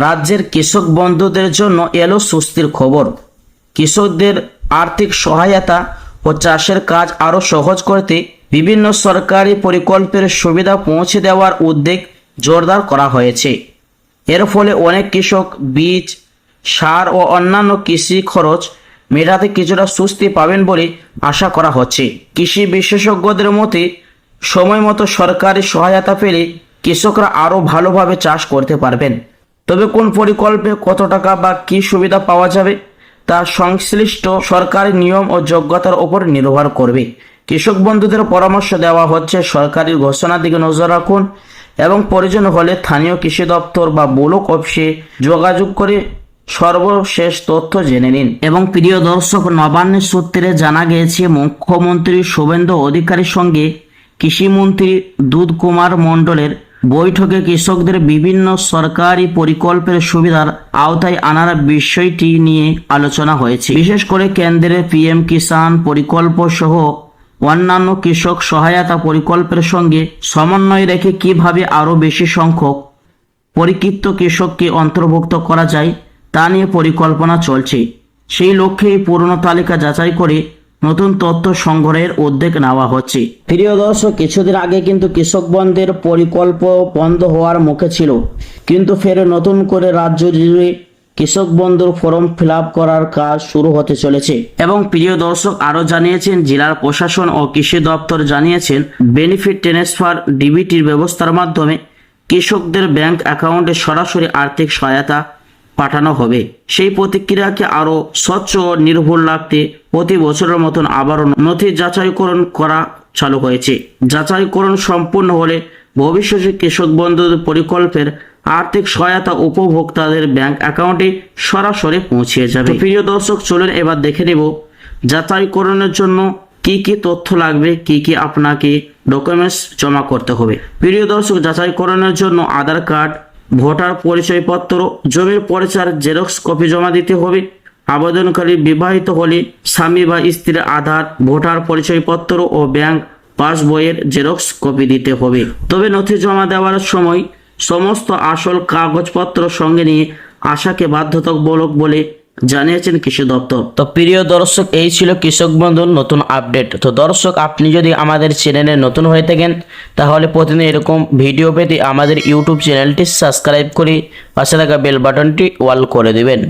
রাজ্যের কৃষক বন্ধুদের জন্য এলো স্বস্তির খবর। কৃষকদের আর্থিক সহায়তা ও চাষের কাজ আরও সহজ করতে বিভিন্ন সরকারি প্রকল্পের সুবিধা পৌঁছে দেওয়ার উদ্যোগ জোরদার করা হয়েছে। এর ফলে অনেক কৃষক বীজ, সার ও অন্যান্য কৃষি খরচ মেটাতে কিছুটা স্বস্তি পাবেন বলে আশা করা হচ্ছে। কৃষি বিশেষজ্ঞদের মতে সময় মতো সরকারি সহায়তা পেলে কৃষকরা আরও ভালোভাবে চাষ করতে পারবেন। তবে কোন প্রকল্পে কত টাকা বা কী সুবিধা পাওয়া যাবে তা সংশ্লিষ্ট সরকারি নিয়ম ও যোগ্যতার উপর নির্ভর করবে। কৃষক বন্ধুদের পরামর্শ দেওয়া হচ্ছে সরকারি ঘোষণার দিকে নজর রাখুন এবং প্রয়োজন হলে স্থানীয় কৃষি দপ্তর বা ব্লক অফিসে যোগাযোগ করে সর্বশেষ তথ্য জেনে নিন। এবং প্রিয় দর্শক, নবান্নের সূত্রে জানা গিয়েছে মুখ্যমন্ত্রী শুভেন্দু অধিকারীর সঙ্গে কৃষিমন্ত্রী দুধ কুমার মণ্ডলের বৈঠকে কৃষকদের বিভিন্ন সরকারি প্রকল্পের সুবিধার আওতায় আনার বিষয়টি নিয়ে আলোচনা হয়েছে। বিশেষ করে কেন্দ্রের পিএম কিষাণ প্রকল্প সহ অন্যান্য কৃষক সহায়তা প্রকল্পের সঙ্গে সমন্বয় রেখে কিভাবে আরও বেশি সংখ্যক পরিকৃত কৃষককে অন্তর্ভুক্ত করা যায় তা নিয়ে পরিকল্পনা চলছে। সেই লক্ষ্যে পুরনো তালিকা যাচাই করে নতুন তথ্য সংগ্রহের উদ্যোগ নেওয়া হচ্ছে। প্রিয় দর্শক, কিছুদিন আগে কিন্তু কৃষক বন্ধের প্রকল্প বন্ধ হওয়ার মুখে ছিল, কিন্তু ফের নতুন করে রাজ্য জুড়ে কৃষক বন্ধুর ফর্ম ফিল আপ করার কাজ শুরু হতে চলেছে। এবং প্রিয় দর্শক, আরও জানিয়েছেন জেলার প্রশাসন ও কৃষি দপ্তর জানিয়েছেন বেনিফিট ট্রান্সফার ডিবিটির ব্যবস্থার মাধ্যমে কৃষকদের ব্যাংক অ্যাকাউন্টে সরাসরি আর্থিক সহায়তা পাঠানো হবে। সেই প্রতিক্রিয়াকে আরও স্বচ্ছ ও নির্ভুল রাখতে প্রতি বছরের মতন আবারও নথি যাচাইকরণ করা চালু হয়েছে। যাচাইকরণ সম্পূর্ণ হলে ভবিষ্যতে কৃষক বন্ধু প্রকল্পের আর্থিক সহায়তা উপভোক্তাদের ব্যাংক অ্যাকাউন্টে সরাসরি পৌঁছে যাবে। প্রিয় দর্শক, চলুন এবার দেখে নেব যাচাইকরণের জন্য কি কি তথ্য লাগবে, কি কি আপনাকে ডকুমেন্টস জমা করতে হবে। প্রিয় দর্শক, যাচাইকরণের জন্য আধার কার্ড, ভোটার পরিচয়পত্র, জমির পরিচয়ের জেরক্স কপি জমা দিতে হবে। আবেদনকারী বিবাহিত হলে স্বামী বা স্ত্রীর আধার, ভোটার পরিচয়পত্র ও ব্যাংক পাসবইয়ের জেরক্স কপি দিতে হবে। তবে নথি জমা দেওয়ার সময় সমস্ত আসল কাগজপত্র সঙ্গে নিয়ে আসাকে বাধ্যতামূলক বলে জানিয়েছেন কৃষি দপ্তর। তো প্রিয় দর্শক, এই ছিল কৃষক বন্ধুর নতুন আপডেট। তো দর্শক, আপনি যদি আমাদের চ্যানেলে নতুন হয়ে থাকেন তাহলে প্রতিদিন এরকম ভিডিও পেতে আমাদের ইউটিউব চ্যানেলটি সাবস্ক্রাইব করে পাশে থাকা বেল বাটনটি অল করে দিবেন।